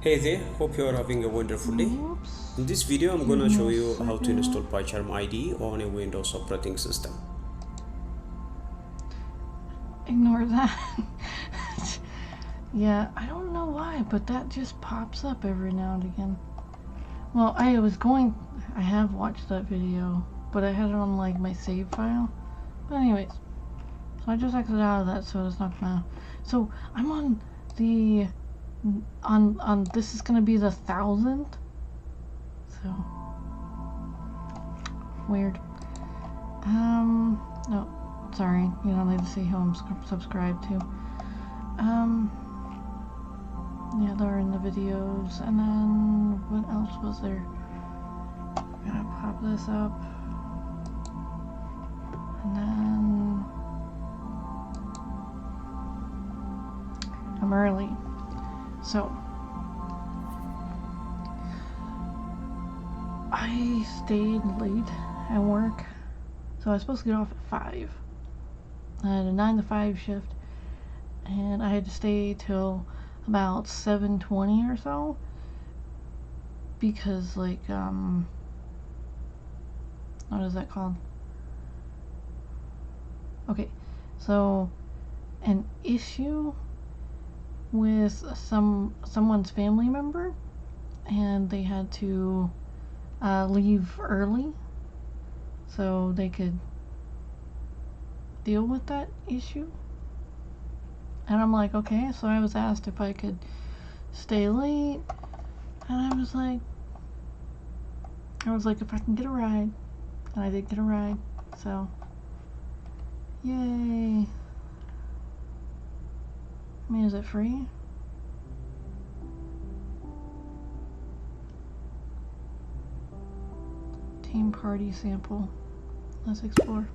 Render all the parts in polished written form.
Hey there, hope you're having a wonderful day. Oops. In this video, I'm Give gonna me show a you how to install second. PyCharm IDE on a Windows operating system. Ignore that. Yeah, I don't know why, but that just pops up every now and again. Well, I have watched that video, but I had it on like my save file. But anyways, so I just exited out of that, so it's not gonna. So I'm on the on this is gonna be the 1000th. So weird. No, sorry, you don't need to see who I'm subscribed to. Yeah, they're in the videos, and then what else was there? I'm gonna pop this up, and then I'm early, so I stayed late at work. So I was supposed to get off at 5. I had a 9 to 5 shift, and I had to stay till about 7:20 or so, because like what is that called? Okay, so an issue with someone's family member, and they had to leave early so they could deal with that issue. And I'm like, okay, so I was asked if I could stay late, and I was like, if I can get a ride, and I did get a ride, so yay. I mean, is it free? Team party sample. Let's explore.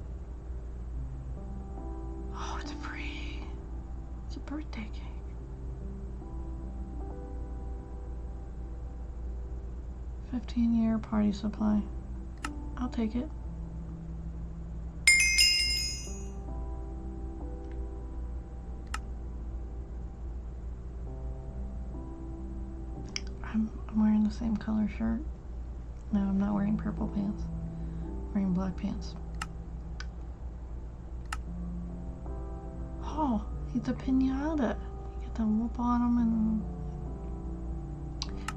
Oh, it's free. It's a birthday cake. $15-year party supply. I'll take it. I'm wearing the same color shirt. No, I'm not wearing purple pants. I'm wearing black pants. Oh, he's a pinata. You get to whoop on him and...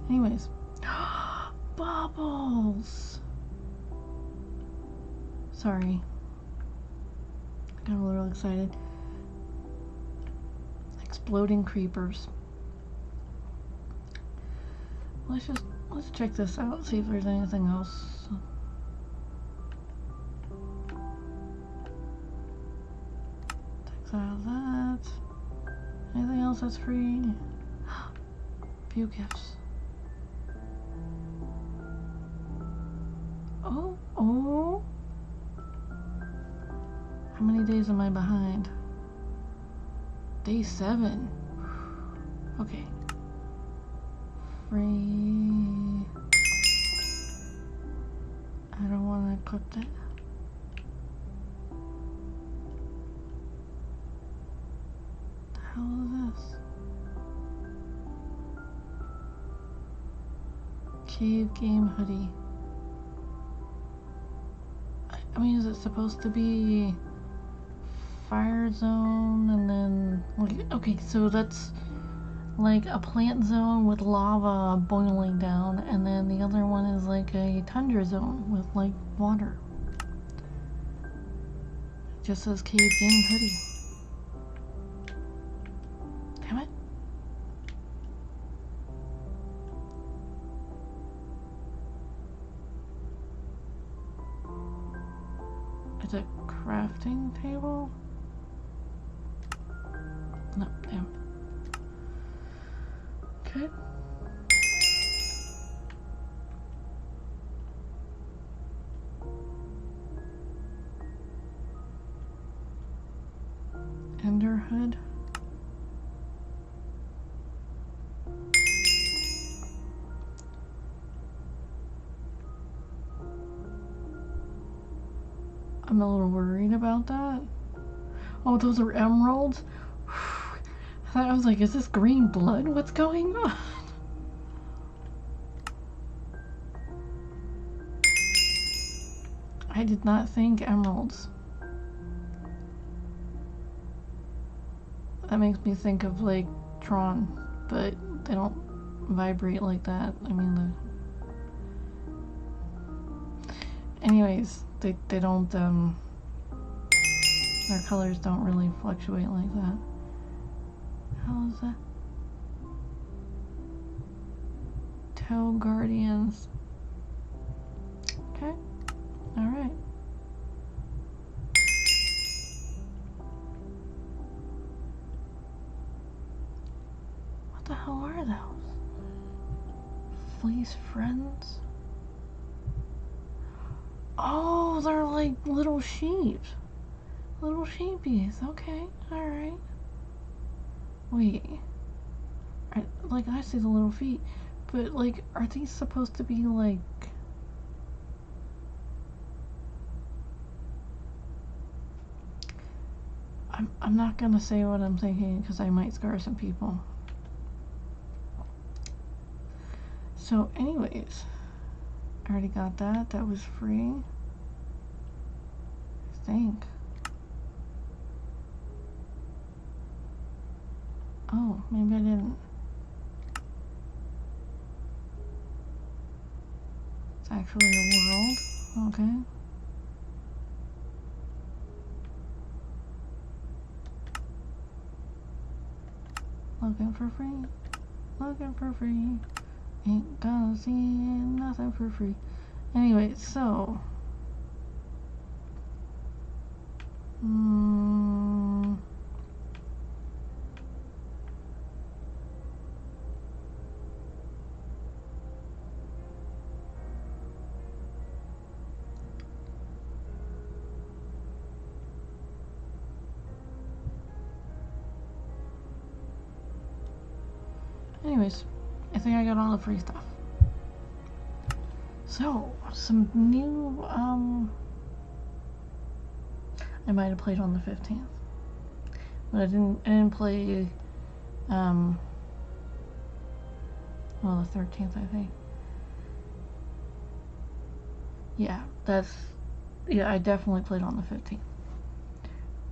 Anyways. Bubbles! Sorry. I got a little excited. Exploding creepers. Let's check this out, see if there's anything else. Takes out that. Anything else that's free? Few gifts. Oh. How many days am I behind? Day 7. Okay. Free. I don't want to equip that. The hell is this? Cave game hoodie. I mean, is it supposed to be fire zone and then okay, so that's like a plant zone with lava boiling down, and then the other one is like a tundra zone with like water. It just says cave game hoodie. Damn it. It's a crafting table? No, damn. Okay. Ender hood. I'm a little worried about that. Oh, those are emeralds? I was like, is this green blood? What's going on? I did not think emeralds. That makes me think of like Tron, but they don't vibrate like that. I mean, anyways, they don't, their colors don't really fluctuate like that. How is that? Toe Guardians. Okay, alright. What the hell are those? Fleece friends? Oh, they're like little sheep. Little sheepies. Okay, alright. Wait. Like, I see the little feet. But, like, are these supposed to be, like... I'm not gonna say what I'm thinking, because I might scar some people. So, anyways. I already got that. That was free. I think. Oh, maybe I didn't. It's actually a world. Okay. Looking for free. Looking for free. Ain't gonna see nothing for free. Anyway, so. Anyways, I think I got all the free stuff. So, some new, I might have played on the 15th. But I didn't play, well, the 13th, I think. Yeah, I definitely played on the 15th.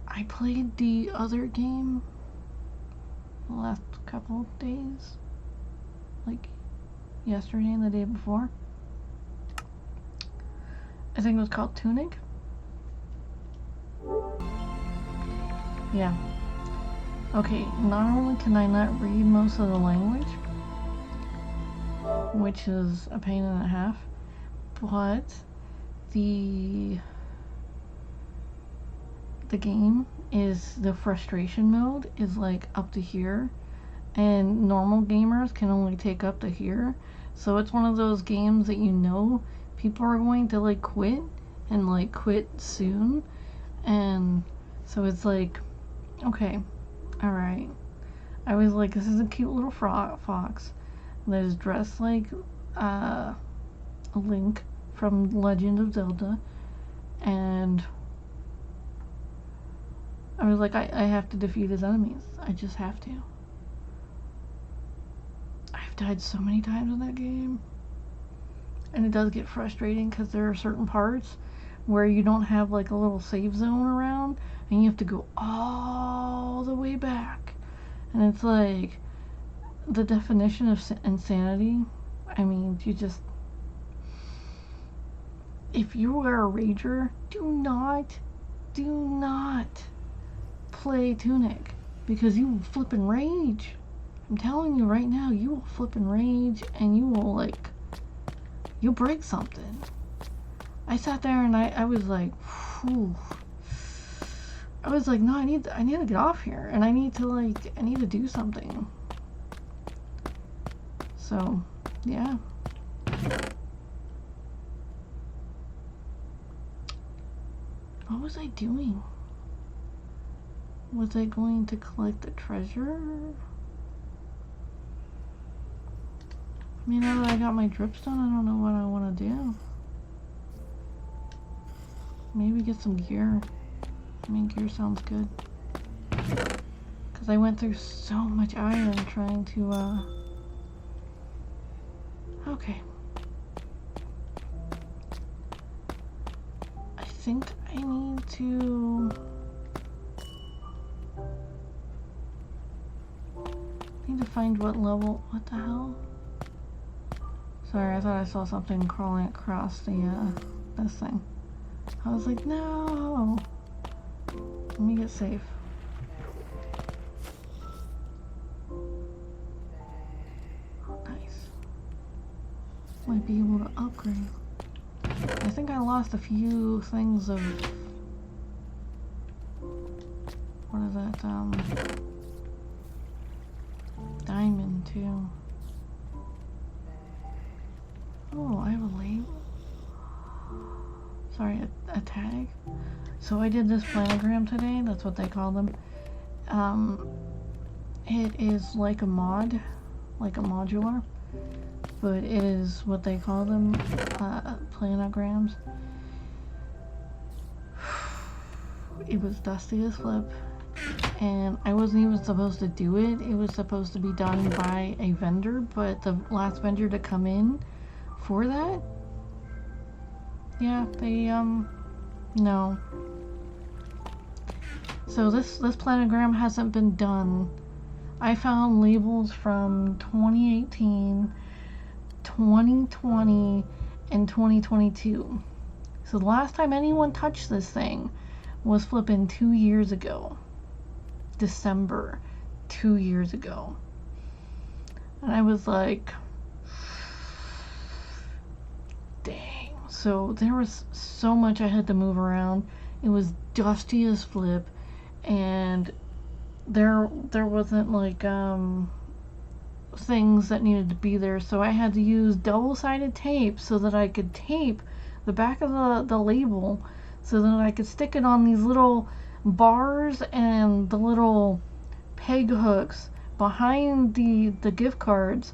I played the other game the last couple of days. Like, yesterday and the day before. I think it was called Tunic. Yeah. Okay, not only can I not read most of the language, which is a pain and a half, but the game is, the frustration mode is like up to here, and normal gamers can only take up to here. So it's one of those games that, you know, people are going to like quit, and like quit soon, and so it's like, okay, alright. I was like, this is a cute little fox that is dressed like a Link from Legend of Zelda, and I was like, I have to defeat his enemies. I just have to. I've died so many times in that game. And it does get frustrating because there are certain parts where you don't have like a little save zone around, and you have to go all the way back. And it's like, the definition of insanity. I mean, if you are a rager, do not play Tunic, because you will flip and rage. I'm telling you right now, you will flip and rage, and you will like, you'll break something. I sat there and I was like, whew. I was like, no, I need to get off here, and I need to do something. So, yeah. What was I doing? Was I going to collect the treasure? I mean, now that I got my dripstone, I don't know what I want to do. Maybe get some gear. I mean, gear sounds good. Because I went through so much iron trying to, okay. I think I need to... find what level... What the hell? Sorry, I thought I saw something crawling across the, this thing. I was like, no! Let me get safe. Nice. Might be able to upgrade. I think I lost a few things of... What is that, diamond, too. Oh, I have a label. Sorry, a tag. So I did this planogram today, that's what they call them. It is like a mod, like a modular, but it is what they call them, planograms. It was dusty as flip, and I wasn't even supposed to do it. It was supposed to be done by a vendor, but the last vendor to come in for that, yeah, they, no. So this planogram hasn't been done. I found labels from 2018, 2020, and 2022. So the last time anyone touched this thing was flipping 2 years ago. December 2 years ago. And I was like, dang. So there was so much I had to move around. It was dusty as flip, and there wasn't like things that needed to be there, so I had to use double-sided tape so that I could tape the back of the label so that I could stick it on these little bars and the little peg hooks behind the gift cards.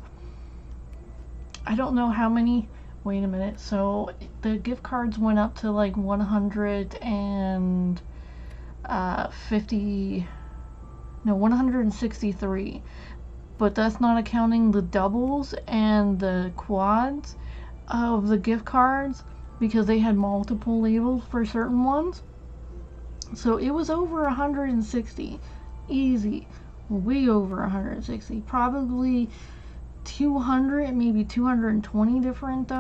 I don't know how many. Wait a minute. So the gift cards went up to like 163, but that's not accounting the doubles and the quads of the gift cards, because they had multiple labels for certain ones. So it was over 160, easy, way over 160, probably 200, maybe 220 different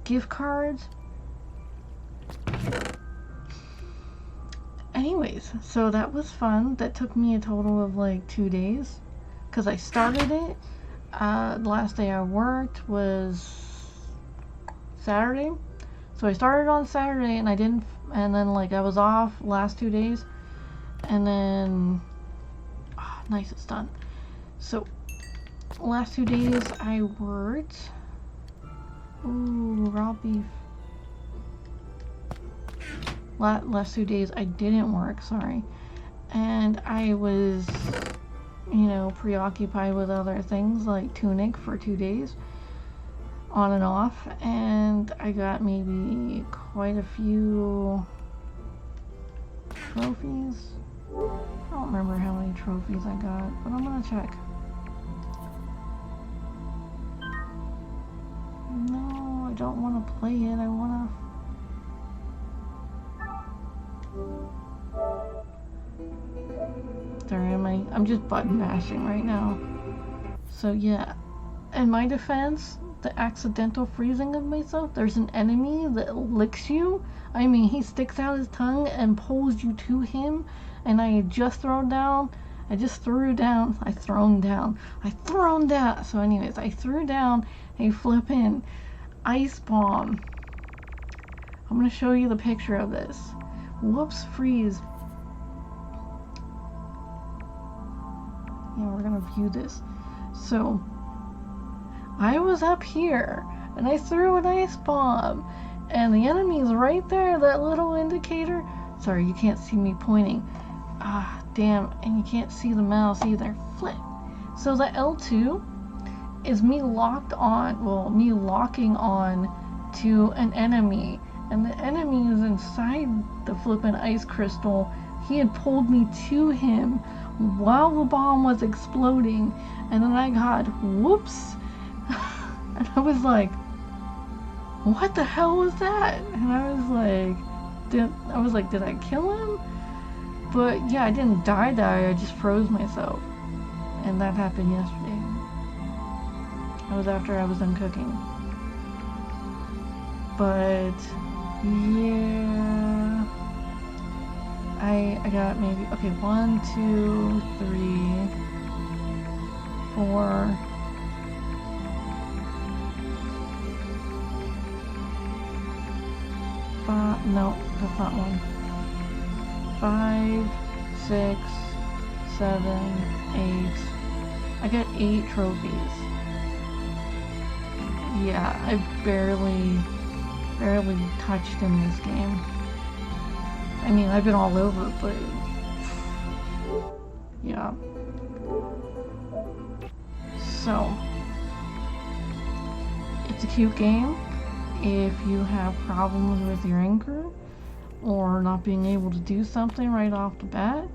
gift cards. Anyways, so that was fun. That took me a total of like 2 days, because I started it. The last day I worked was Saturday. So I started on Saturday, and and then like I was off last 2 days, and then nice, it's done. So last 2 days I worked. Ooh, raw beef. Last 2 days I didn't work, sorry, and I was, you know, preoccupied with other things like tunic for 2 days, on and off, and I got maybe quite a few trophies. I don't remember how many trophies I got, but I'm gonna check. No, I don't want to play it. I want to... Sorry, I'm just button mashing right now. So yeah, in my defense, the accidental freezing of myself, there's an enemy that licks you. I mean, he sticks out his tongue and pulls you to him, and I had just thrown down. I just threw down. I thrown down. So anyways, I threw down a flippin' ice bomb. I'm gonna show you the picture of this. Whoops, freeze. Yeah, we're gonna view this. So I was up here and I threw an ice bomb, and the enemy's right there, that little indicator. Sorry, you can't see me pointing. Ah, damn, and you can't see the mouse either. Flip. So the L2 is me locked on, well, me locking on to an enemy, and the enemy is inside the flippin' ice crystal. He had pulled me to him while the bomb was exploding, and then I got whoops. And I was like, what the hell was that? And I was like, I was like, did I kill him? But yeah, I didn't die, I just froze myself. And that happened yesterday. It was after I was done cooking. But yeah, I got maybe, okay, 1, 2, 3, 4, 5, no, that's not one. 5, 6, 7, 8. I got 8 trophies. Yeah, I barely touched in this game. I mean, I've been all over, but yeah. So, it's a cute game. If you have problems with your anchor or not being able to do something right off the bat,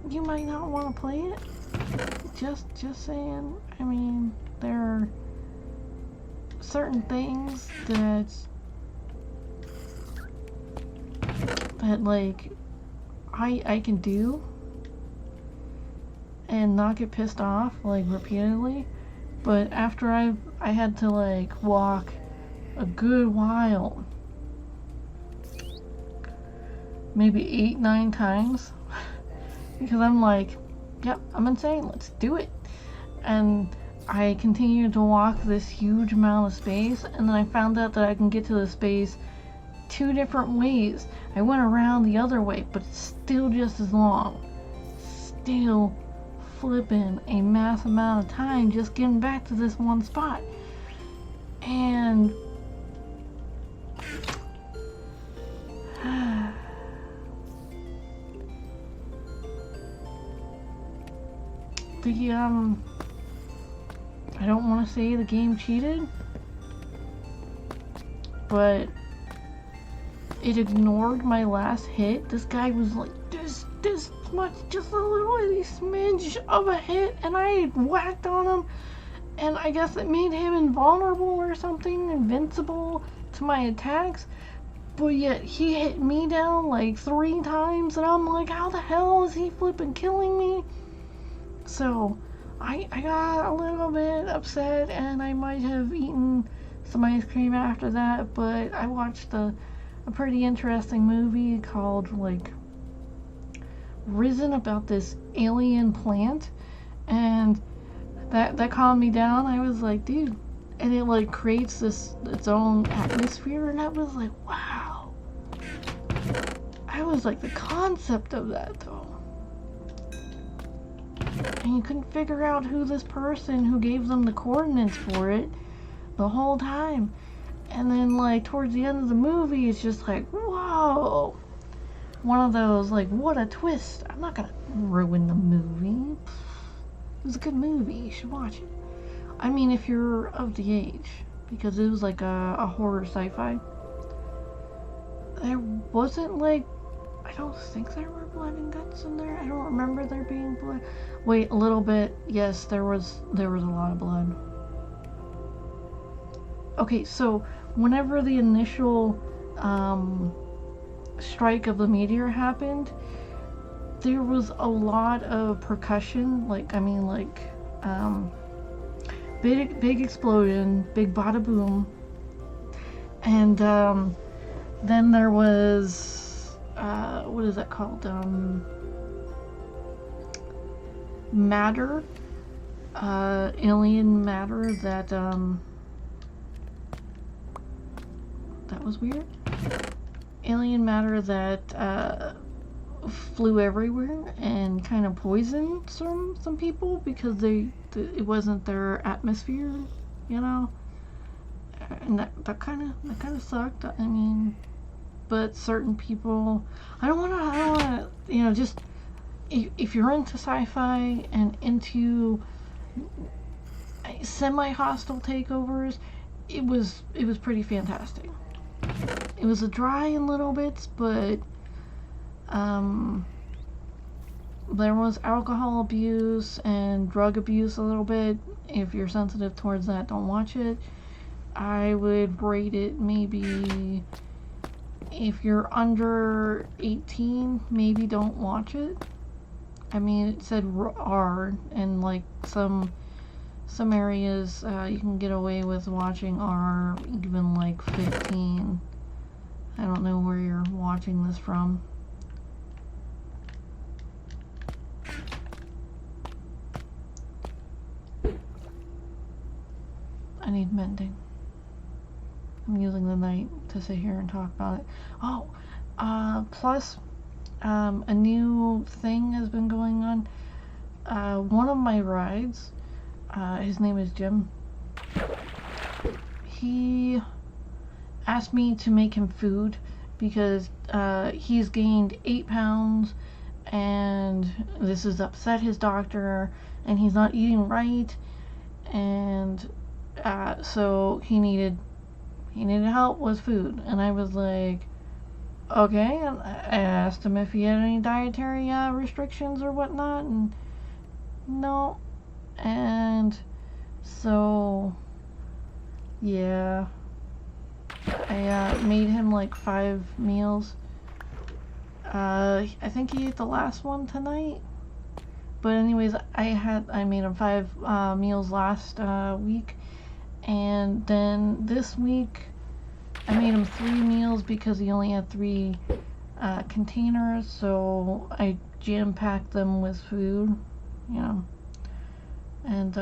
you might not want to play it. Just saying. I mean, there are certain things that like I can do and not get pissed off like repeatedly, but after I had to like walk a good while, maybe 8, 9 times, because I'm like, yep, I'm insane, let's do it. And I continued to walk this huge amount of space, and then I found out that I can get to the space 2 different ways. I went around the other way, but it's still just as long. Still flipping a mass amount of time just getting back to this one spot. And I don't want to say the game cheated, but it ignored my last hit. This guy was like this much, just a little smidge of a hit, and I whacked on him, and I guess it made him invulnerable or something, invincible to my attacks, but yet he hit me down like 3 times, and I'm like, how the hell is he flipping killing me? So I got a little bit upset, and I might have eaten some ice cream after that, but I watched a pretty interesting movie called like Risen, about this alien plant, and that calmed me down. I was like, dude, and it like creates its own atmosphere, and I was like, wow. I was like, the concept of that though. And you couldn't figure out who this person who gave them the coordinates for it the whole time. And then like towards the end of the movie, it's just like, whoa. One of those like, what a twist. I'm not gonna ruin the movie. It was a good movie, you should watch it. I mean, if you're of the age, because it was like a horror sci-fi. There wasn't like, I don't think there were blood and guts in there. I don't remember there being blood. Wait, a little bit. Yes, there was a lot of blood. Okay, so whenever the initial strike of the meteor happened, there was a lot of percussion, like, I mean, like, big explosion, big bada boom, and then there was what is that called? Matter, alien matter that that was weird. Alien matter that flew everywhere and kind of poisoned some people because it wasn't their atmosphere, you know. And that kind of sucked. I mean, but certain people, I don't wanna, you know, just if you're into sci-fi and into semi-hostile takeovers, it was pretty fantastic. It was a dry in little bits, but there was alcohol abuse and drug abuse a little bit. If you're sensitive towards that, don't watch it. I would rate it maybe if you're under 18, maybe don't watch it. I mean, it said R, and like some areas you can get away with watching R even like 15. I don't know where you're watching this from. I need mending. I'm using the night to sit here and talk about it. Oh, plus, a new thing has been going on. One of my rides, his name is Jim. He asked me to make him food because he's gained 8 pounds and this has upset his doctor and he's not eating right, and so he needed help with food. And I was like, okay. And I asked him if he had any dietary restrictions or whatnot, and no. And so yeah, I made him like 5 meals. I think he ate the last one tonight. But anyways, I made him 5 meals last week, and then this week I made him 3 meals because he only had 3 containers, so I jam-packed them with food, you know. And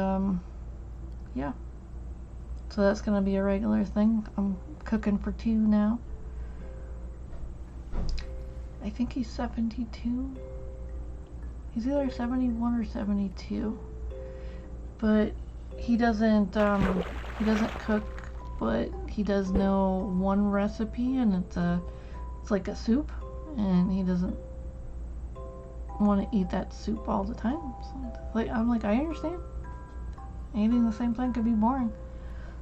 yeah, so that's gonna be a regular thing. I'm cooking for 2 now. I think he's 72. He's either 71 or 72. But he doesn't cook, but he does know one recipe, and it's like a soup, and he doesn't want to eat that soup all the time. So, like, I'm like, I understand. Eating the same thing could be boring.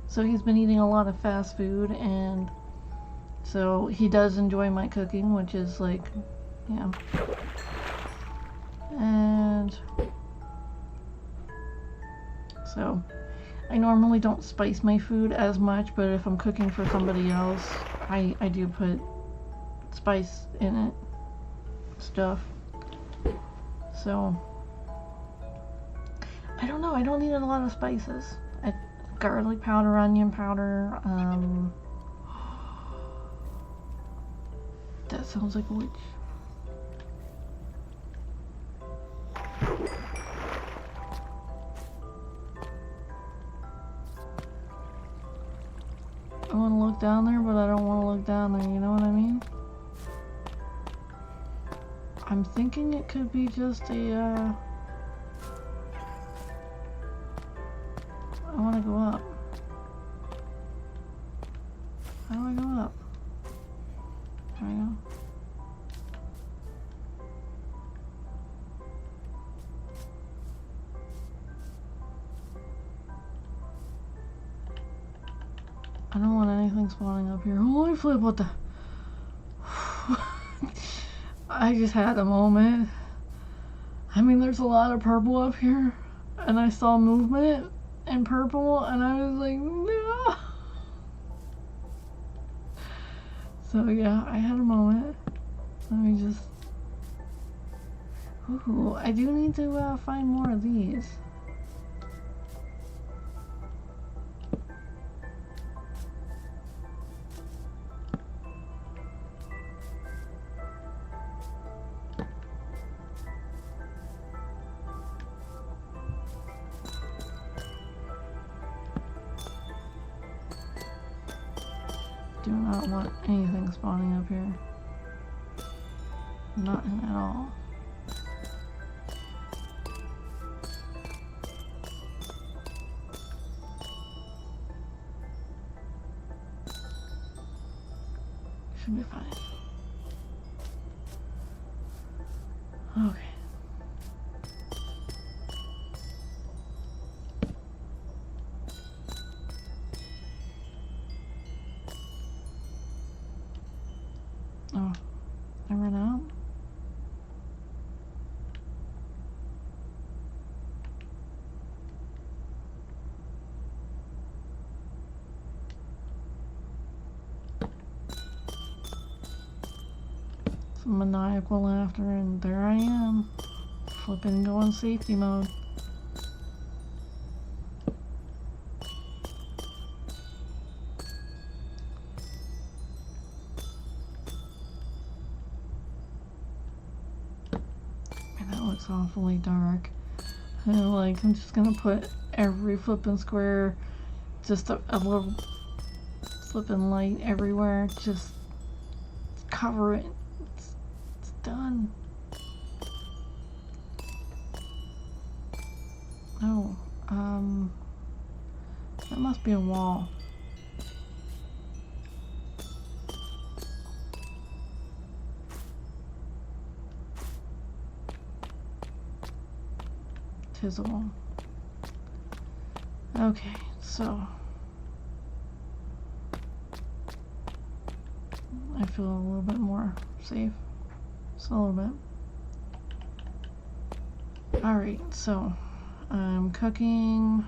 So he's been eating a lot of fast food, and so he does enjoy my cooking, which is like, yeah. And so I normally don't spice my food as much, but if I'm cooking for somebody else, I do put spice in it, stuff. So I don't know, I don't need a lot of spices. Garlic powder, onion powder, that sounds like a witch. I want to look down there, but I don't want to look down there, you know what I mean? I'm thinking it could be just a, I want to go up. How do I go up? There we go. I don't want anything spawning up here. Holy flip, what the? I just had a moment. I mean, there's a lot of purple up here, and I saw movement in purple, and I was like, no. So yeah, I had a moment. Let me just... Ooh, I do need to find more of these. Do not want anything spawning up here. Nothing at all. Should be fine. Okay. Oh, I ran out? maniacal laughter, and there I am, flipping going safety mode. Man, that looks awfully dark. And like, I'm just gonna put every flipping square, just a little flipping light everywhere, just cover it. It's done. Oh, that must be a wall. Tis a wall. Okay, so I feel a little bit more safe. Just a little bit. Alright, so I'm cooking.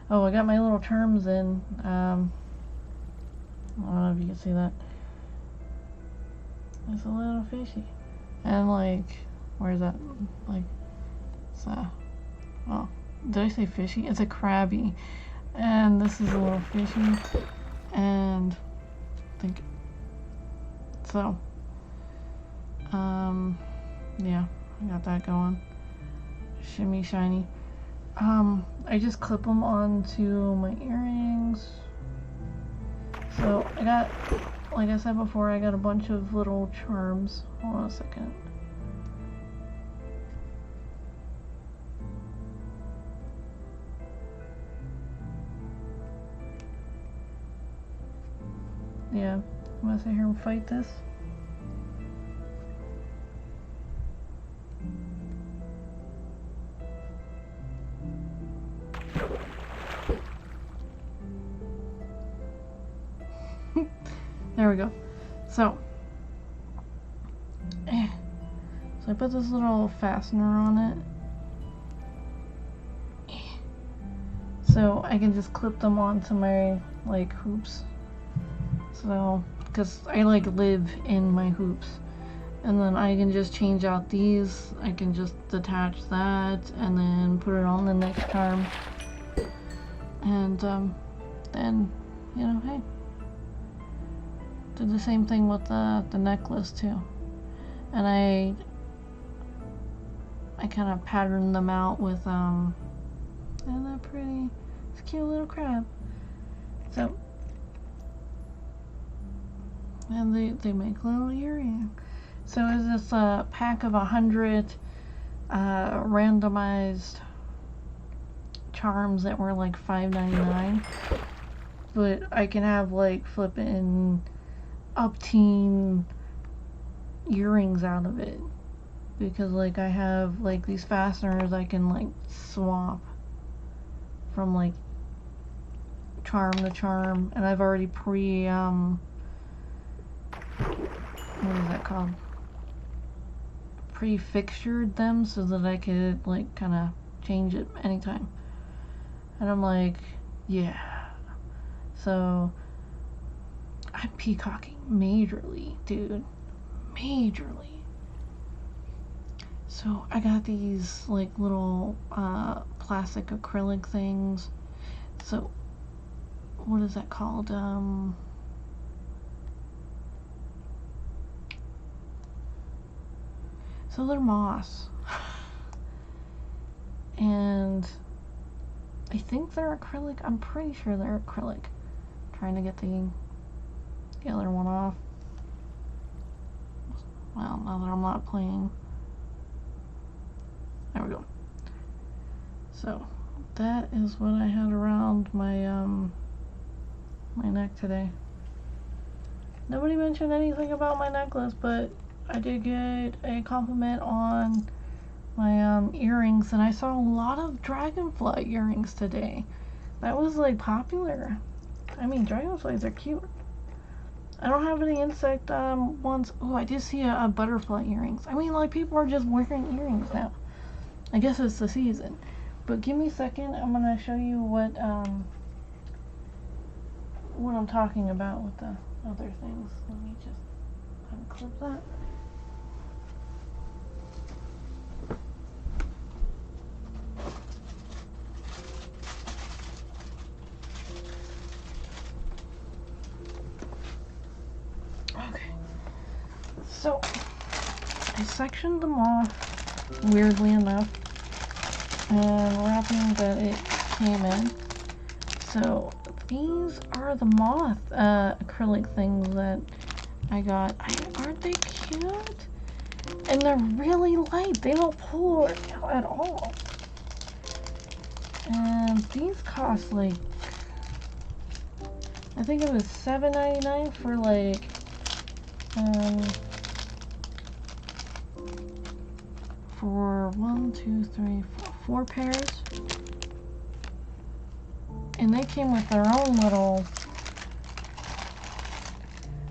Oh, I got my little terms in. I don't know if you can see that. It's a little fishy. And like, where's that? Like, it's oh, did I say fishy? It's a crabby. And this is a little fishy. And I think so. Yeah, I got that going. Shimmy shiny. I just clip them onto my earrings. So I got, like I said before, I got a bunch of little charms. Hold on a second. Yeah, I'm gonna sit here and fight this. There we go. So I put this little fastener on it. So I can just clip them onto my like hoops. So, because I like live in my hoops. And then I can just change out these. I can just detach that and then put it on the next charm. And then, you know, hey. Did the same thing with the necklace too. And I kind of patterned them out with, isn't that pretty? It's a cute little crab. So, and they make little earrings. So is this a pack of 100 randomized charms that were like $5.99, but I can have like flipping up-teen earrings out of it, because like I have like these fasteners I can like swap from like charm to charm, and I've already what is that called? Pre-fixtured them so that I could like kind of change it anytime. And I'm like, yeah. So I'm peacocking majorly, dude. Majorly. So I got these like little plastic acrylic things. So what is that called? So they're moss. And I think they're acrylic. I'm pretty sure they're acrylic. Trying to get the other one off. Well, now that I'm not playing. There we go. So that is what I had around my my neck today. Nobody mentioned anything about my necklace, but I did get a compliment on my earrings, and I saw a lot of dragonfly earrings today. That was like popular. I mean, dragonflies are cute. I don't have any insect ones. Oh, I did see a butterfly earrings. I mean, like, people are just wearing earrings now. I guess it's the season. But give me a second. I'm gonna show you what I'm talking about with the other things. Let me just unclip that. I sectioned them off, weirdly enough, and wrapping that it came in. So these are the moth acrylic things that I got. Aren't they cute? And they're really light. They don't pull at all. And these cost like, I think it was $7.99 for like for 4 pairs. And they came with their own little,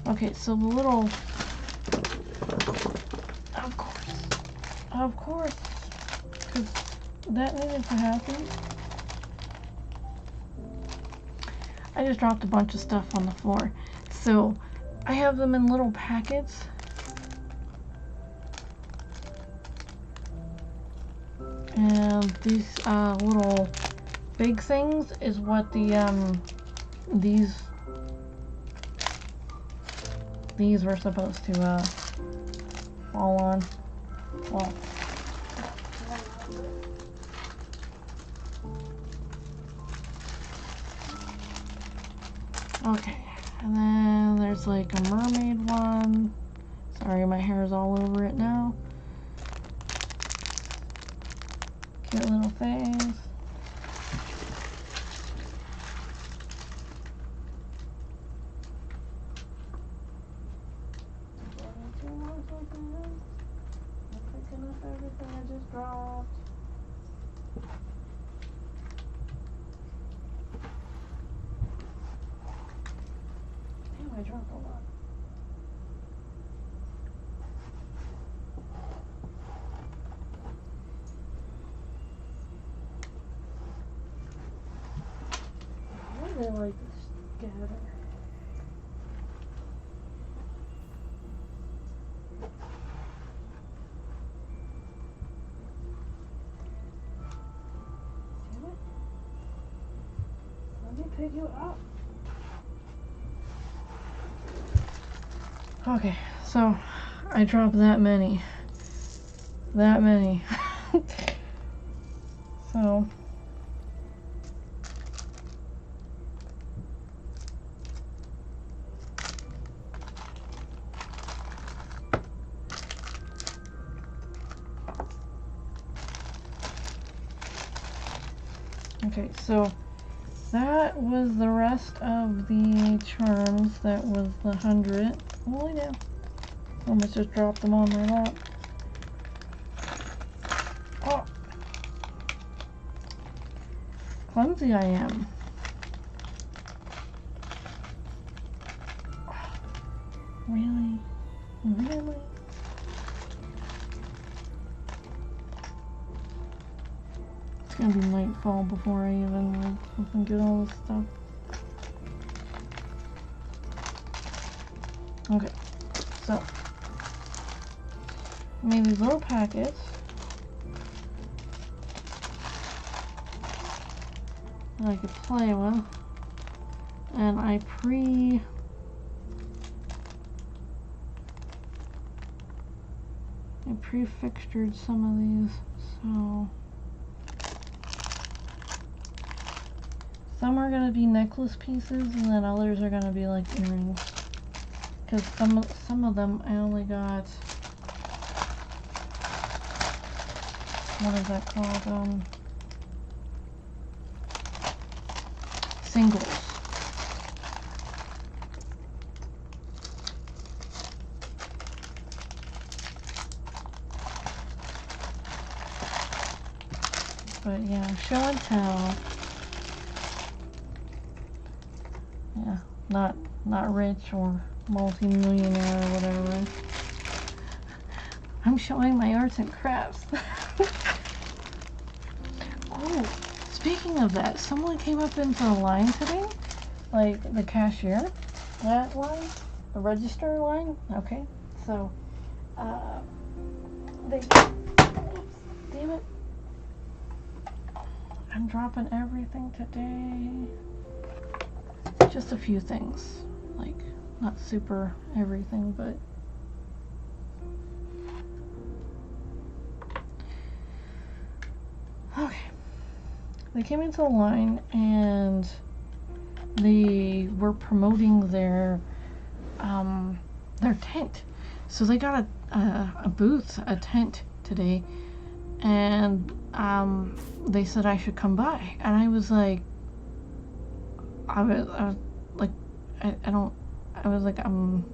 okay, so the little, of course, because that needed to happen. I just dropped a bunch of stuff on the floor. So I have them in little packets. And these little big things is what the these were supposed to fall on. Well, okay, and then there's like a mermaid one. Sorry, my hair is all over it now. Cute little things. Picking up everything I just dropped. Damn, I dropped a lot. Why do they like this scatter? Pick you up. Okay, so I dropped that many. So okay, so that was the rest of the charms. That was the 100. Holy damn. Almost just dropped them on my lap. Oh. Clumsy I am. Really? Really? It's gonna be nightfall before I even like fucking get all this stuff. Okay, so I made these little packets that I could play with, and I pre-fixtured some of these, so some are gonna be necklace pieces, and then others are gonna be like earrings. Because some of them I only got, what is that called? Singles. But yeah, show and tell. Yeah, not rich or multi-millionaire or whatever. I'm showing my arts and crafts. Oh, speaking of that, someone came up into the line today, like the cashier, that line, the register line. Okay, so they, oops, damn it, I'm dropping everything today. Just a few things, like not super everything, but they came into the line and they were promoting their tent. So they got a booth, a tent today, and they said I should come by, and I was like, I was like, I don't, I was like, and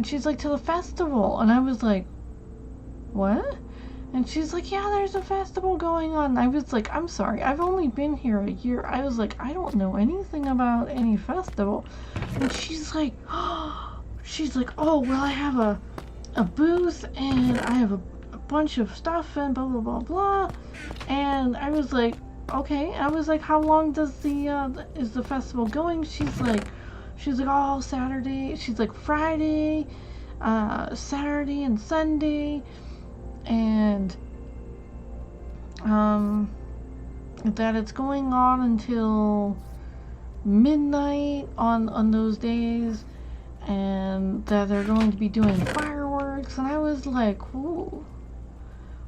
she's like, to the festival, and I was like, what? And she's like, yeah, there's a festival going on. And I was like, I'm sorry, I've only been here a year. I was like, I don't know anything about any festival. And she's like, oh, well, I have a booth, and I have a bunch of stuff, and blah, blah, blah, blah. And I was like, okay. I was like, how long does is the festival going? She's like, oh, Saturday. She's like, Friday, Saturday, and Sunday. And that it's going on until midnight on those days, and that they're going to be doing fireworks. And I was like, ooh,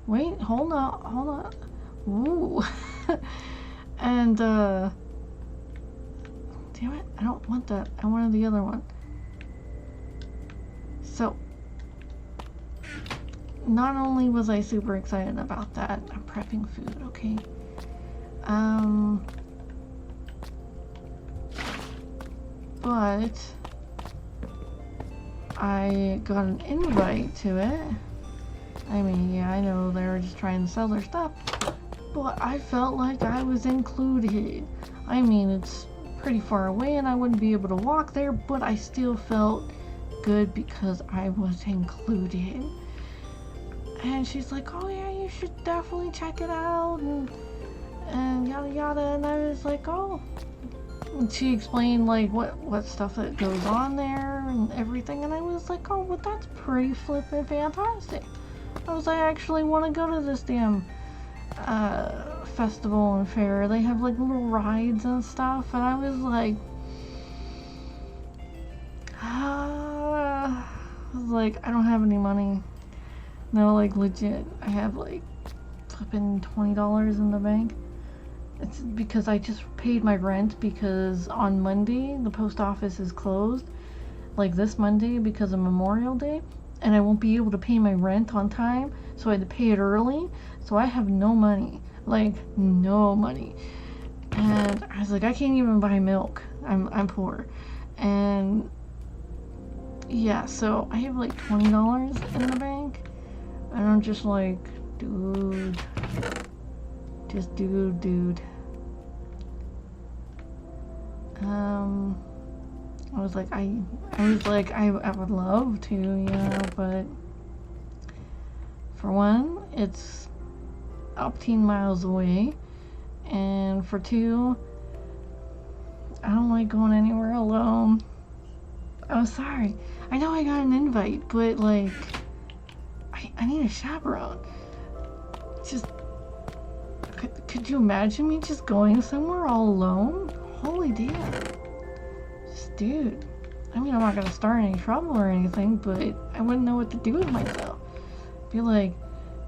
wait, hold on, ooh. And damn it, I don't want that, I wanted the other one. So not only was I super excited about that, I'm prepping food, okay? But I got an invite to it. I mean, yeah, I know they were just trying to sell their stuff, but I felt like I was included. I mean, it's pretty far away and I wouldn't be able to walk there, but I still felt good because I was included. And she's like, oh yeah, you should definitely check it out, and yada yada. And I was like, oh. And she explained like what stuff that goes on there and everything, and I was like, oh, well, that's pretty flippin' fantastic. I was like, I actually want to go to this damn festival and fair. They have like little rides and stuff, and I was like, I don't have any money. No, like, legit, I have like flipping $20 in the bank. It's because I just paid my rent, because on Monday the post office is closed, like this Monday, because of Memorial Day, and I won't be able to pay my rent on time, so I had to pay it early. So I have no money, like no money. And I was like, I can't even buy milk. I'm poor. And yeah, so I have like $20 in the bank. And I'm just like, dude. I was like, I would love to, but for one, it's up 10 miles away, and for two, I don't like going anywhere alone. I'm sorry. I know I got an invite, but like, I need a chaperone. Just, could you imagine me just going somewhere all alone? Holy damn. Just, dude. I mean, I'm not gonna start any trouble or anything, but I wouldn't know what to do with myself. Be like,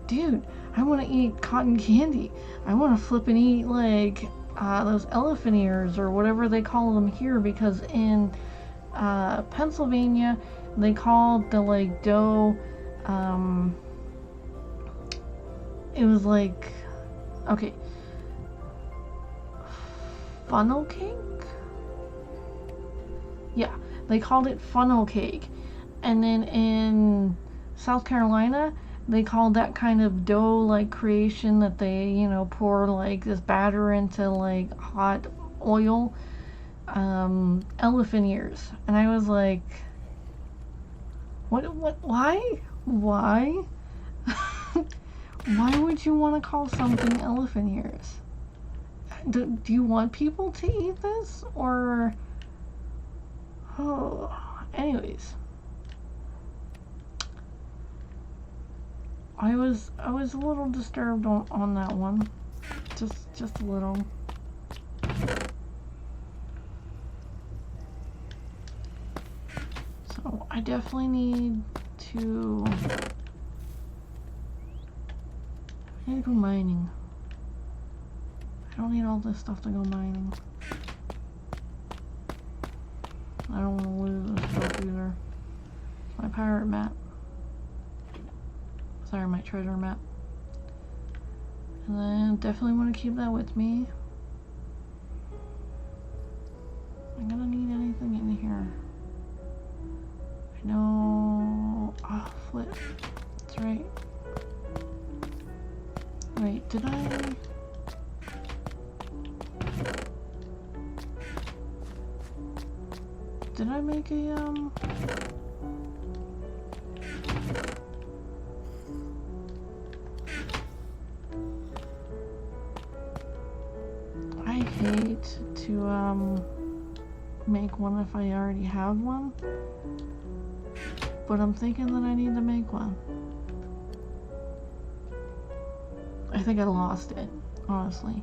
dude, I want to eat cotton candy. I want to flip and eat like those elephant ears or whatever they call them here, because in Pennsylvania they call the like dough, it was like, okay, funnel cake? Yeah, they called it funnel cake. And then in South Carolina, they called that kind of dough like creation that they, pour like this batter into like hot oil, elephant ears. And I was like, why? Why would you want to call something elephant ears? Do you want people to eat this, or? Oh, anyways, I was a little disturbed on that one, just a little. So I definitely need to go mining. I don't need all this stuff to go mining. I don't want to lose this stuff either. It's my pirate map. Sorry, my treasure map. And then definitely want to keep that with me. I'm gonna need anything in here. I know. Oh, flip. That's right. Wait, did I? Did I make a, I hate to, make one if I already have one. But I'm thinking that I need to make one. I think I lost it, honestly.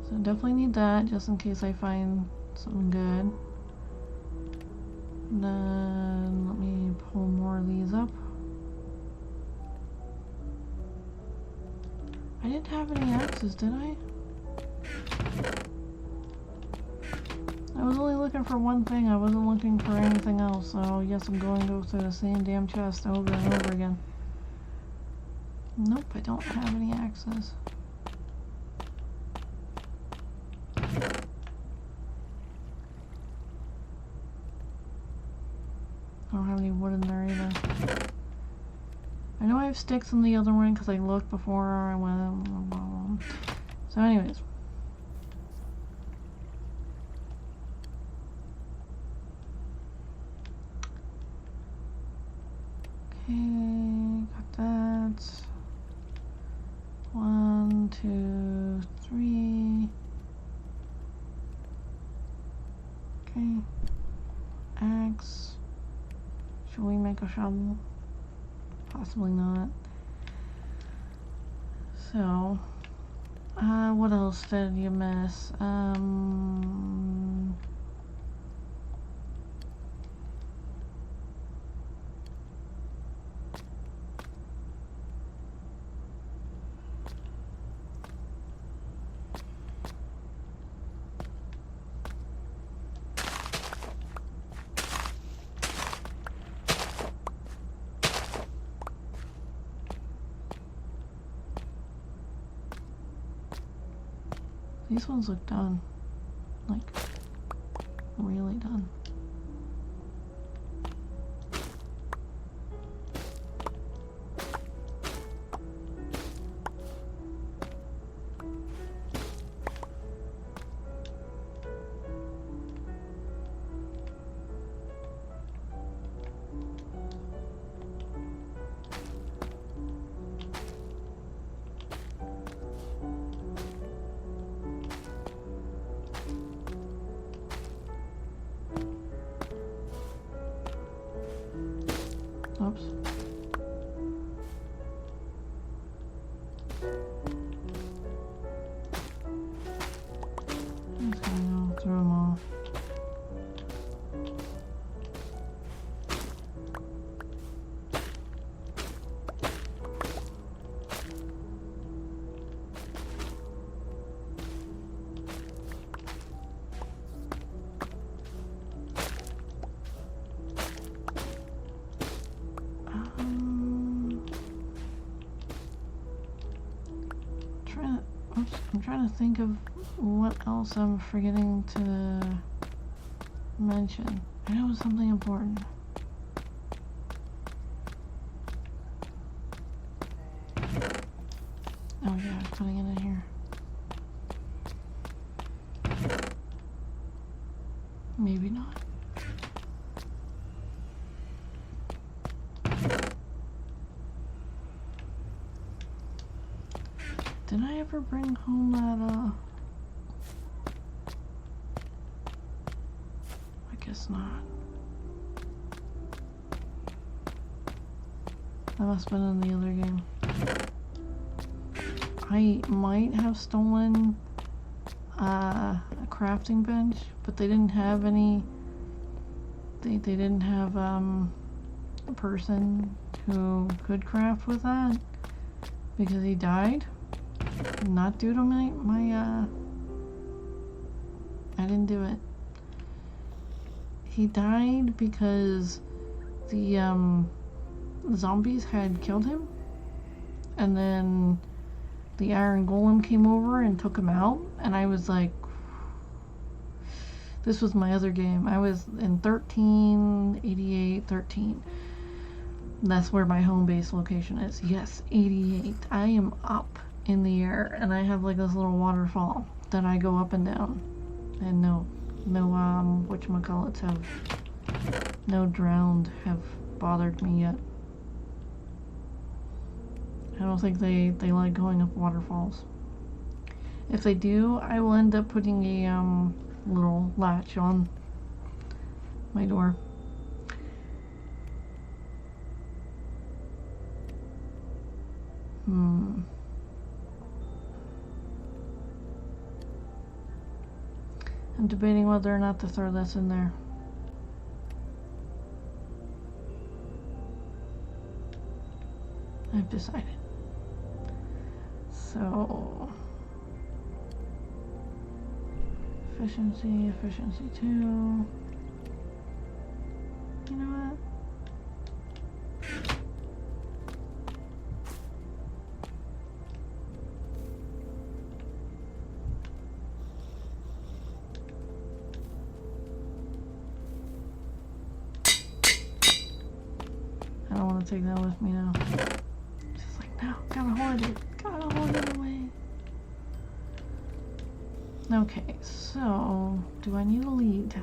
So definitely need that, just in case I find something good. Then let me pull more of these up. I didn't have any axes, did I? I was only looking for one thing. I wasn't looking for anything else. So yes, I'm going to go through the same damn chest over and over again. Nope, I don't have any axes. I don't have any wood in there either. I know I have sticks in the other one because I looked before I went. So anyways. Okay, got that. 1, 2, 3. Okay. Axe. Should we make a shovel? Possibly not. So, what else did you miss? These ones look done. Like, really done. Oops. I'm just gonna go through them all. I'm trying to think of what else I'm forgetting to mention. I know it's something important. Oh yeah, I was putting it in here. Maybe not. Did I ever bring home that, I guess not. That must have been in the other game. I might have stolen a crafting bench, but they didn't have any, they didn't have a person who could craft with that because he died. Not due to I didn't do it. He died because the zombies had killed him, and then the iron golem came over and took him out, and I was like, this was my other game. I was in 13. That's where my home base location is. Yes, 88. I am up in the air, and I have like this little waterfall that I go up and down. And no whatchamacallits have, no drowned have bothered me yet. I don't think they like going up waterfalls. If they do, I will end up putting a little latch on my door. I'm debating whether or not to throw this in there. I've decided. So, efficiency 2. You know what? I don't want to take that with me now. Just like, no, gotta hoard it away. Okay, so, do I need a lead?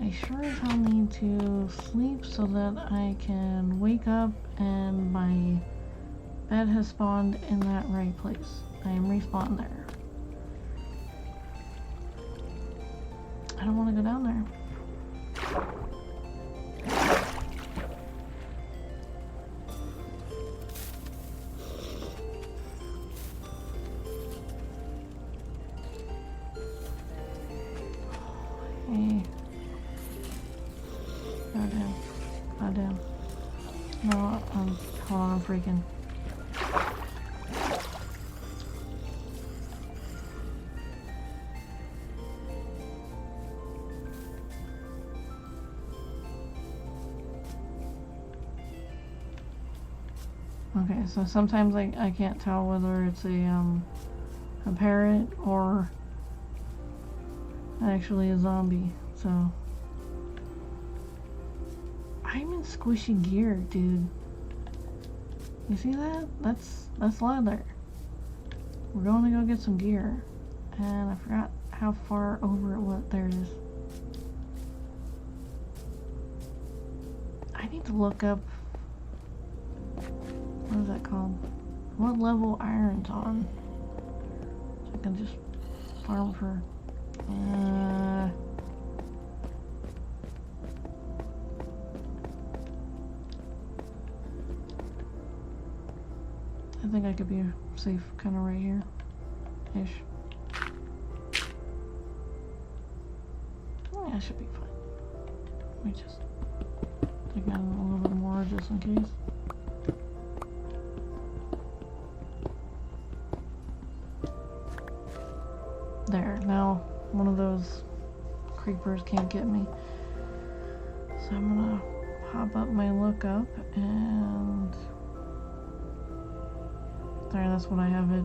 I sure as hell need to sleep so that I can wake up and my bed has spawned in that right place. I am respawned there. I don't want to go down there. Hey. Oh damn. No, hold on, I'm freaking. Okay, so sometimes I can't tell whether it's a parrot or actually a zombie, so I'm in squishy gear, dude. You see that? That's leather. We're going to go get some gear, and I forgot how far over it was. There it is. I need to look up, what is that called? What level iron's on? So I can just farm for I think I could be safe kind of right here ish. Yeah, I should be fine. Let me just take out a little bit more just in case. There, now one of those creepers can't get me. So I'm gonna pop up my lookup and there, that's what I have it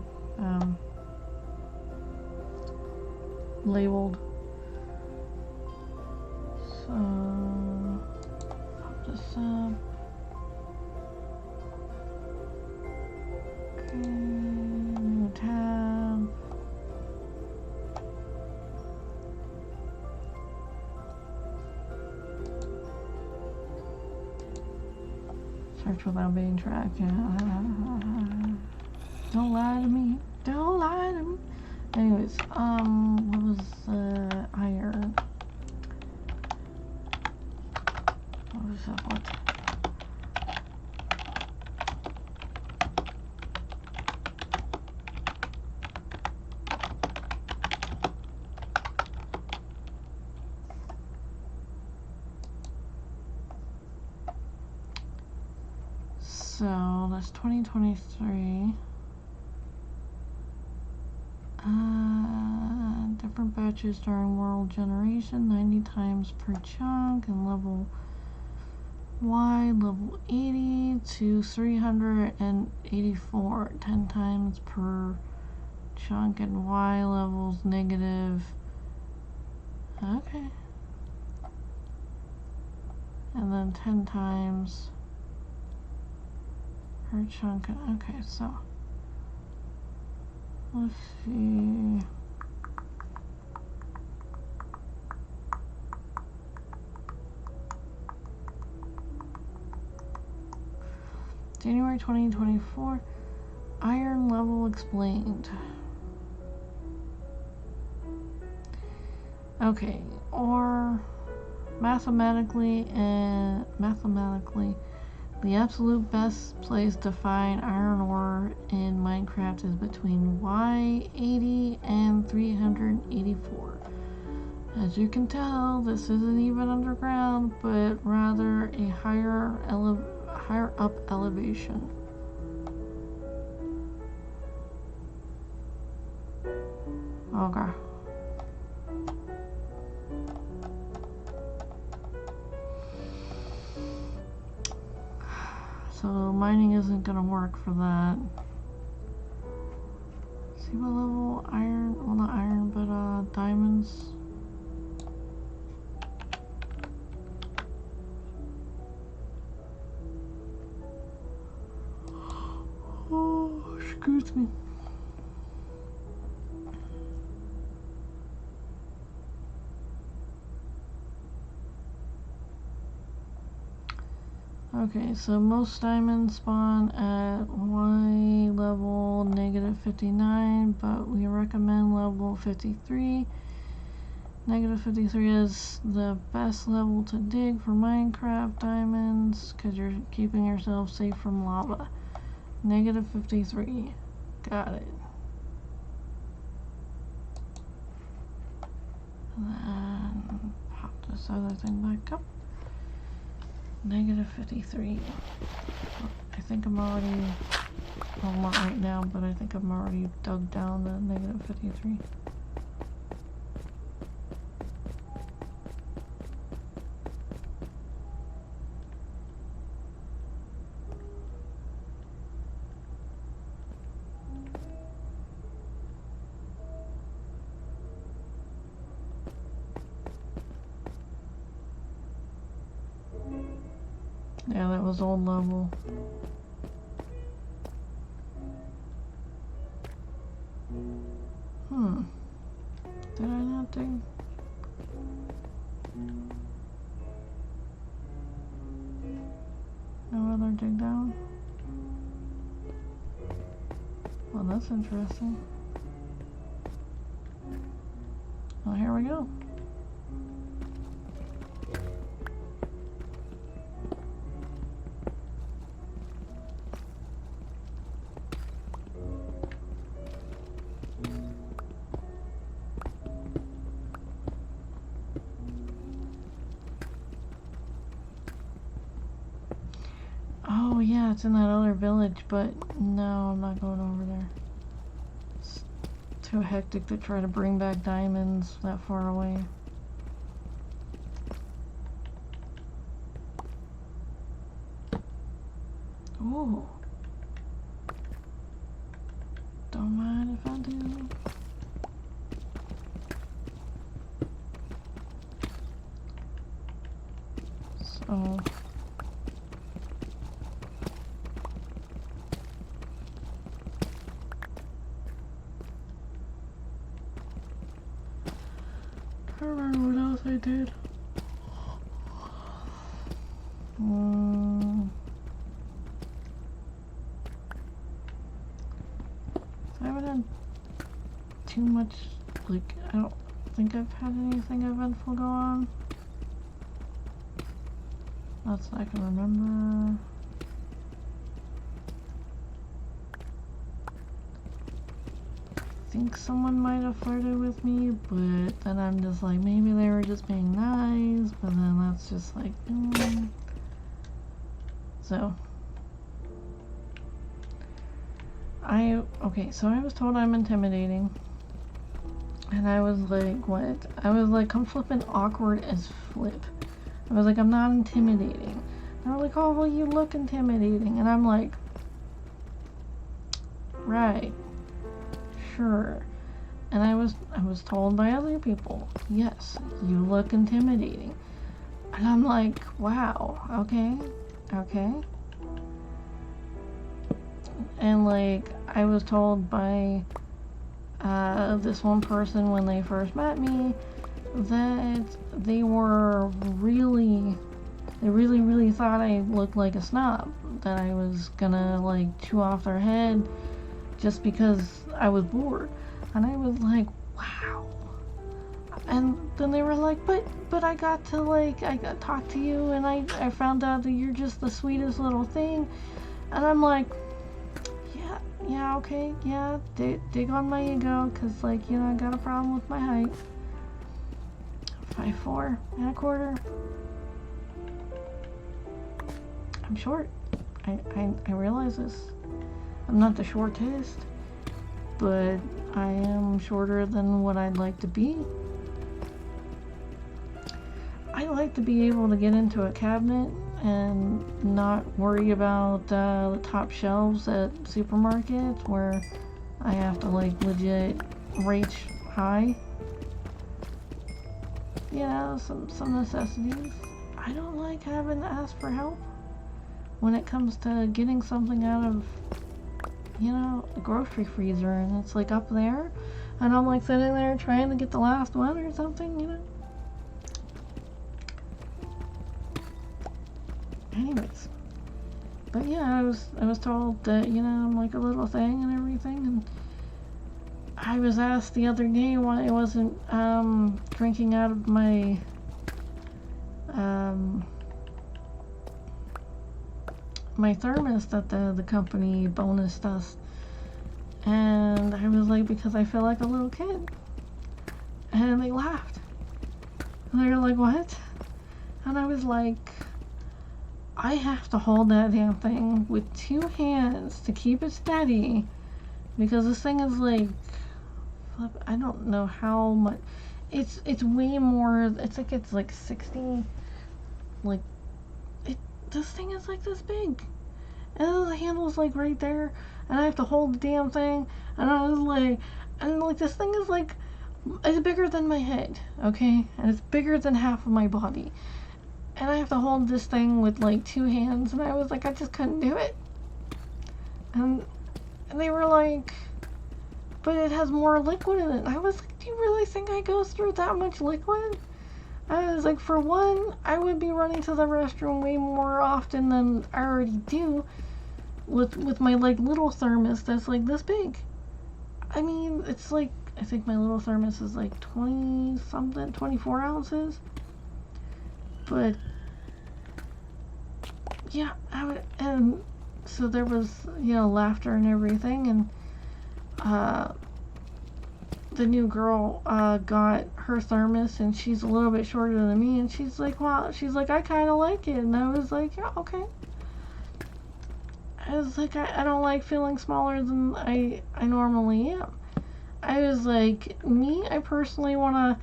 labeled. So pop this up. Okay, new tab. Search without being tracked. Don't lie to me. Don't lie to me. Anyways, what was iron? What was that? What? So So that's 2023. Different batches during world generation, 90 times per chunk, and level Y, level 80 to 384, 10 times per chunk, and Y levels negative. Okay. And then 10 times per chunk. Okay, so let's see. January 2024, iron level explained. Okay, or mathematically, the absolute best place to find iron ore in Minecraft is between Y80 and 384. As you can tell, this isn't even underground, but rather a higher up elevation. Okay. So mining isn't gonna work for that. See what level iron, well not iron, but diamonds. Oh, excuse me. Okay, so most diamonds spawn at Y level negative 59, but we recommend level 53. Negative 53 is the best level to dig for Minecraft diamonds because you're keeping yourself safe from lava. Negative 53. Got it. And then pop this other thing back up. Negative 53. I think I'm already, well not right now, but I think I'm already dug down to negative 53. Yeah, that was old level. Did I not dig? No other dig down? Well, that's interesting. Well, here we go. Oh yeah, it's in that other village, but no, I'm not going over there. It's too hectic to try to bring back diamonds that far away. Ooh. Don't mind if I do. So I don't remember what else I did. I haven't had too much, like, I don't think I've had anything eventful go on. That's what I can remember. I think someone might have flirted with me, but then I'm just like, maybe they were just being nice, but then that's just like, So, Okay, so I was told I'm intimidating. And I was like, what? I was like, I'm flipping awkward as flip. I was like, I'm not intimidating. And they're like, oh, well, you look intimidating. And I'm like, right, sure. And I was told by other people, yes, you look intimidating. And I'm like, wow, okay. And like, I was told by this one person when they first met me that they really thought I looked like a snob, that I was gonna like chew off their head just because I was bored. And I was like, wow. And then they were like, but I got to talk to you, and I found out that you're just the sweetest little thing. And I'm like, yeah, okay, yeah, dig on my ego, cause like, you know, I got a problem with my height. 5'4" and a quarter. I'm short. I realize this. I'm not the shortest, but I am shorter than what I'd like to be. I like to be able to get into a cabinet and not worry about the top shelves at supermarkets where I have to like legit reach high. You know, some necessities. I don't like having to ask for help when it comes to getting something out of, you know, the grocery freezer, and it's like up there, and I'm like sitting there trying to get the last one or something, you know. Anyways, but yeah, I was told that, you know, I'm like a little thing and everything, and I was asked the other day why I wasn't drinking out of my my thermos that the company bonused us, and I was like, because I feel like a little kid, and they laughed, and they were like, what? And I was like, I have to hold that damn thing with 2 hands to keep it steady, because this thing is like, I don't know how much, it's way more, it's like 60, like, this thing is like this big, and the handle's like right there, and I have to hold the damn thing, and I was like, and like this thing is like, it's bigger than my head, okay, and it's bigger than half of my body, and I have to hold this thing with like 2 hands, and I was like, I just couldn't do it, and they were like, but it has more liquid in it. And I was like, do you really think I go through that much liquid? I was like, for one, I would be running to the restroom way more often than I already do with my like little thermos that's like this big. I mean, it's like, I think my little thermos is like 20 something, 24 ounces. But yeah, and so there was, you know, laughter and everything, and the new girl got her thermos, and she's a little bit shorter than me, and she's like, wow, she's like, I kind of like it, and I was like, yeah, okay. I was like, I don't like feeling smaller than I normally am. I was like, I personally I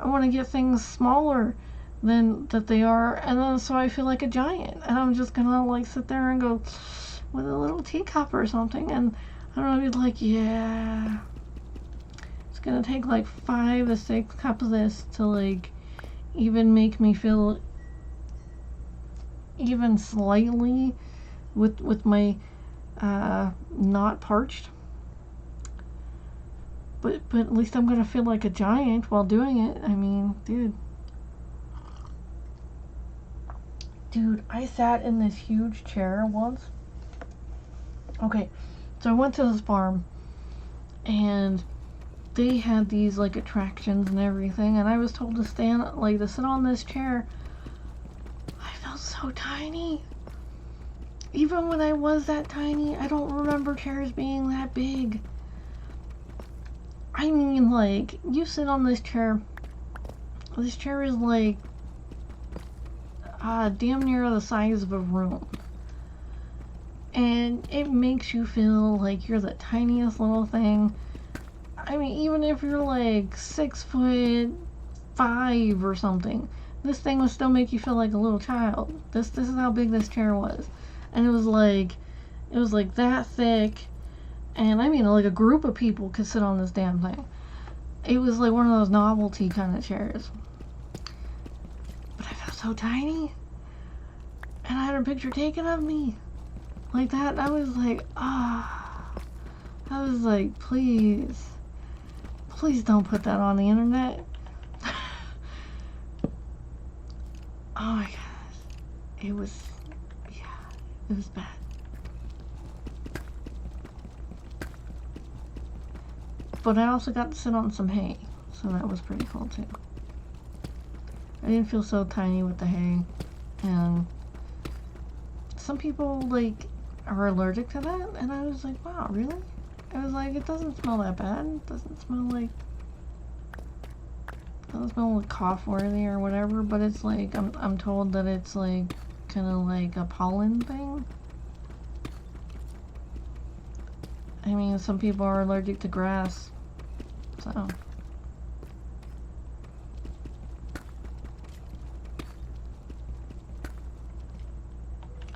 want to get things smaller than that they are, and then so I feel like a giant, and I'm just gonna like sit there and go with a little teacup or something, and I'm gonna be like, yeah, it's gonna take like 5 to 6 cups of this to like even make me feel even slightly with my not parched, but at least I'm gonna feel like a giant while doing it. I mean, dude, I sat in this huge chair once. Okay, so I went to this farm, and they had these like attractions and everything, and I was told to to sit on this chair. I felt so tiny. Even when I was that tiny, I don't remember chairs being that big. I mean, like, you sit on this chair is like damn near the size of a room. and it makes you feel like you're the tiniest little thing. I mean, even if you're like 6'5" or something, this thing would still make you feel like a little child. This is how big this chair was, and it was like that thick, and I mean like a group of people could sit on this damn thing. It was like one of those novelty kind of chairs, but I felt so tiny, and I had a picture taken of me like that. I was like, I was like, please don't put that on the internet. Oh my gosh, it was bad. But I also got to sit on some hay, so that was pretty cool too. I didn't feel so tiny with the hay, and some people like are allergic to that, and I was like, wow, really? I was like, it doesn't smell that bad. It doesn't smell like cough worthy or whatever, but it's like I'm told that it's like kind of like a pollen thing. I mean, some people are allergic to grass, so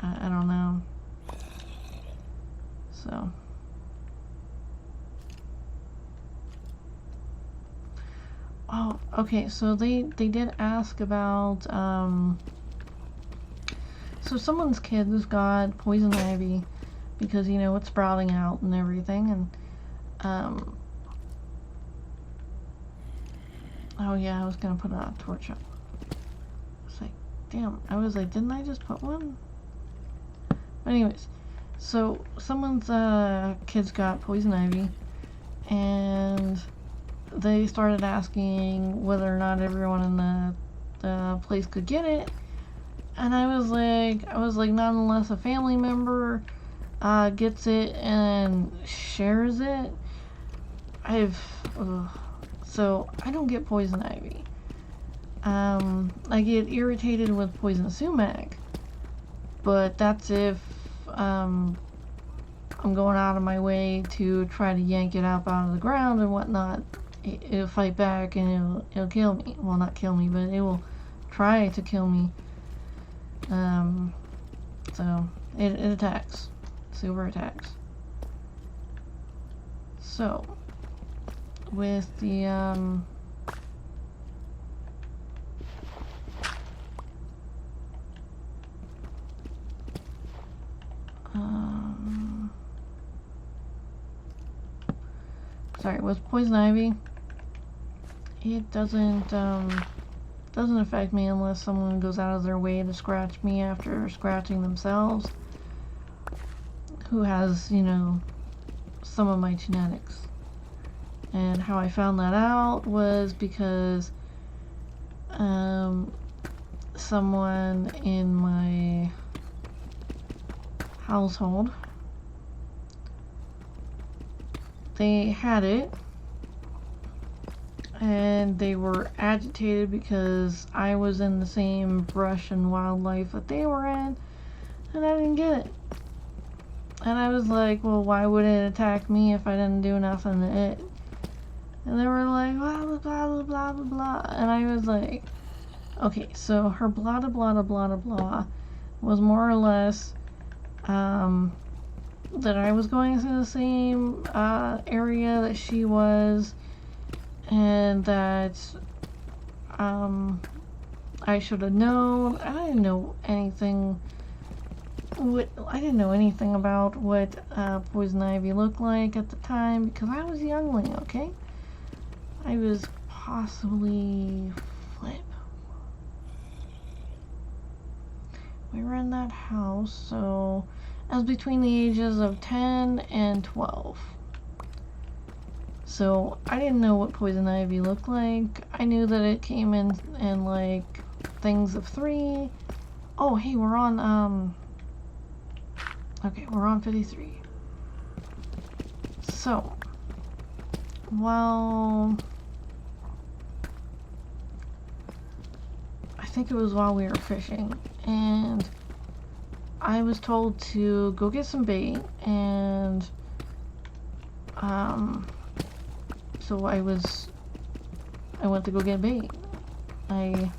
I don't know. So oh, okay, so they did ask about so someone's kids got poison ivy because, you know, it's sprouting out and everything, and oh yeah, I was gonna put a torch up. It's like, damn, I was like, didn't I just put one? But anyways, so someone's kids got poison ivy, and they started asking whether or not everyone in the place could get it, and I was like, not unless a family member gets it and shares it. So I don't get poison ivy. I get irritated with poison sumac, but that's if I'm going out of my way to try to yank it up out of the ground and whatnot. It'll fight back and it'll kill me. Well, not kill me, but it will try to kill me. So it attacks. Super attacks. So with the sorry, with poison ivy, it doesn't affect me unless someone goes out of their way to scratch me after scratching themselves, who has, you know, some of my genetics. And how I found that out was because someone in my household, they had it, and they were agitated because I was in the same brush and wildlife that they were in, and I didn't get it. And I was like, well, why would it attack me if I didn't do nothing to it? And they were like, blah, blah, blah, blah, blah, blah. And I was like, okay, so her blah, blah, blah, blah, blah was more or less that I was going through the same area that she was, and that I should have known. I didn't know anything. I didn't know anything about what poison ivy looked like at the time because I was a youngling, okay? I was possibly flip. We were in that house, so I was between the ages of 10 and 12. So I didn't know what poison ivy looked like. I knew that it came in like things of 3. Oh, hey, we're on okay, we're on 53. So while I think it was while we were fishing, and I was told to go get some bait, and so I went to go get bait. I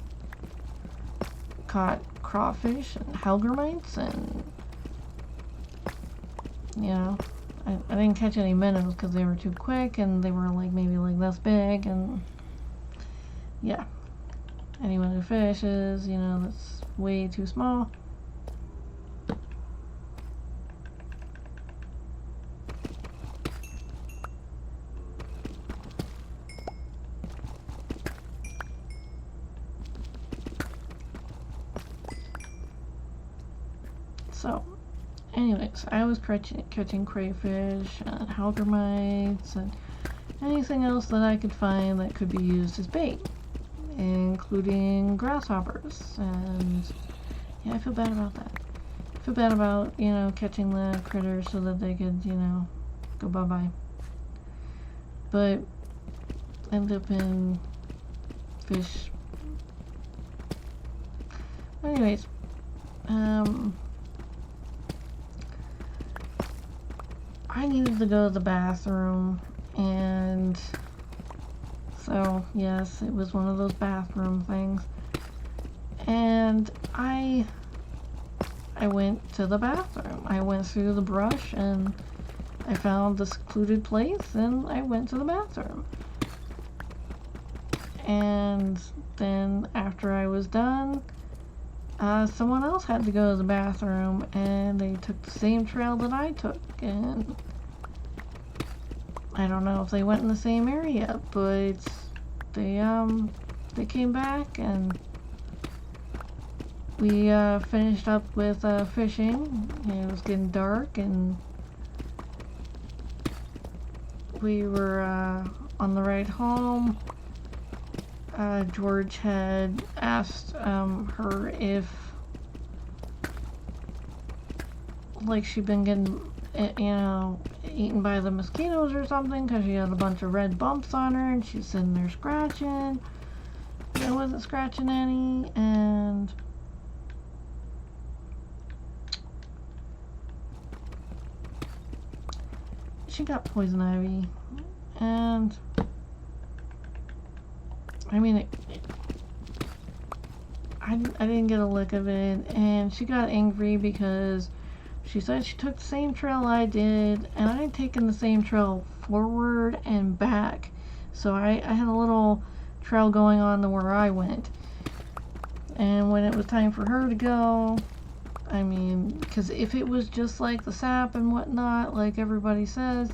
caught crawfish and hellgrammites, and you know, I didn't catch any minnows because they were too quick, and they were like maybe like this big, and yeah. Anyone who fishes, you know, that's way too small. So, anyways, I was catching crayfish and hellgrammites and anything else that I could find that could be used as bait, including grasshoppers. And yeah, I feel bad about that. I feel bad about, you know, catching the critters so that they could, you know, go bye-bye. But end up in fish. Anyways, I needed to go to the bathroom, and so yes, it was one of those bathroom things. And I went to the bathroom. I went through the brush and I found the secluded place, and I went to the bathroom. And then after I was done, someone else had to go to the bathroom, and they took the same trail that I took, and I don't know if they went in the same area, but they came back, and we finished up with fishing. It was getting dark, and we were on the ride home. George had asked her if, like, she'd been getting, you know, eaten by the mosquitoes or something, because she had a bunch of red bumps on her, and she's sitting there scratching. I wasn't scratching any, and she got poison ivy, and I mean, I didn't get a lick of it, and she got angry because she said she took the same trail I did, and I had taken the same trail forward and back. So I had a little trail going on to where I went. And when it was time for her to go, I mean, because if it was just like the sap and whatnot, like everybody says,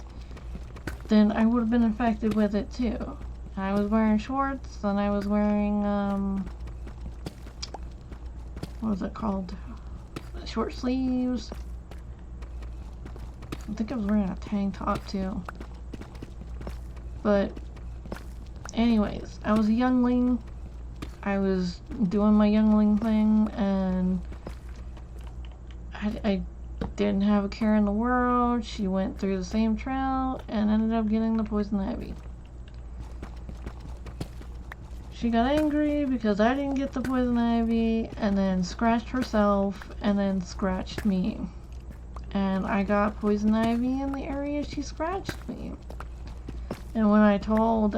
then I would have been infected with it too. I was wearing shorts, and I was wearing, what was it called? Short sleeves. I think I was wearing a tank top too. But anyways, I was a youngling. I was doing my youngling thing, and I didn't have a care in the world. She went through the same trail and ended up getting the poison ivy. She got angry because I didn't get the poison ivy, and then scratched herself, and then scratched me. And I got poison ivy in the area she scratched me. And when I told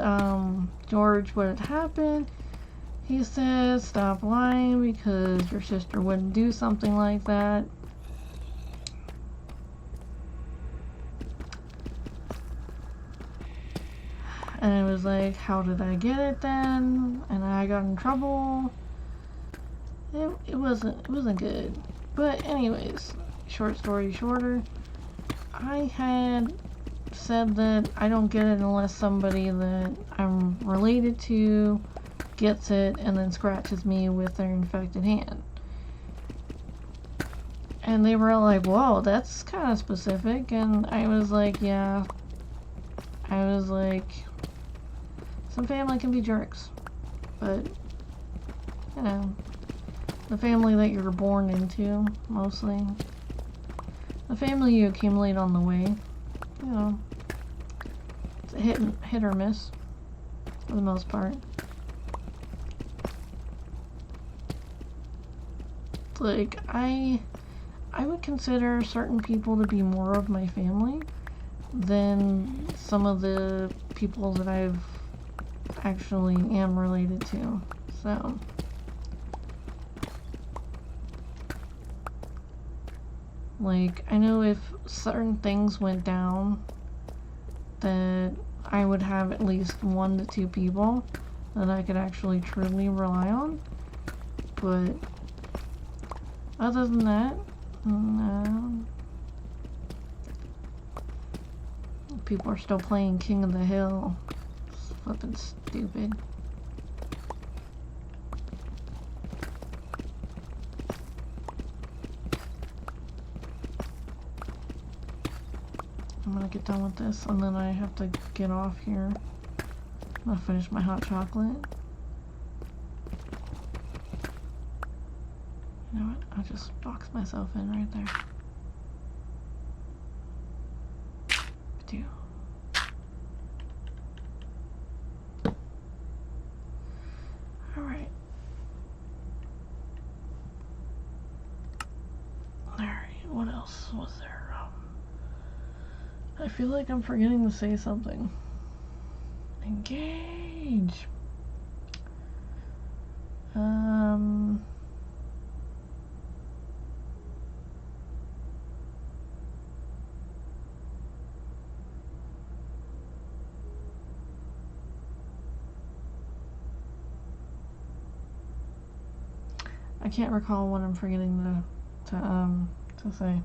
George what had happened, he said, "Stop lying, because your sister wouldn't do something like that." And I was like, "How did I get it then?" And I got in trouble. It wasn't good. But anyways, short story shorter, I had said that I don't get it unless somebody that I'm related to gets it and then scratches me with their infected hand. And they were all like, "Whoa, that's kind of specific." And I was like, yeah. I was like, some family can be jerks, but, you know, the family that you're born into, mostly. The family you accumulate on the way, you know, it's a hit or miss, for the most part. It's like, I I would consider certain people to be more of my family than some of the people that I've actually am related to. So like, I know if certain things went down that I would have at least 1 to 2 people that I could actually truly rely on. But other than that, no. People are still playing King of the Hill. It's flippin' stupid. I'm gonna get done with this and then I have to get off here. I'm gonna finish my hot chocolate. You know what? I'll just box myself in right there. Do. Alright. Alright, what else was there? I feel like I'm forgetting to say something. Engage! I can't recall what I'm forgetting to say.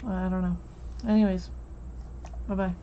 I don't know. Anyways, bye-bye.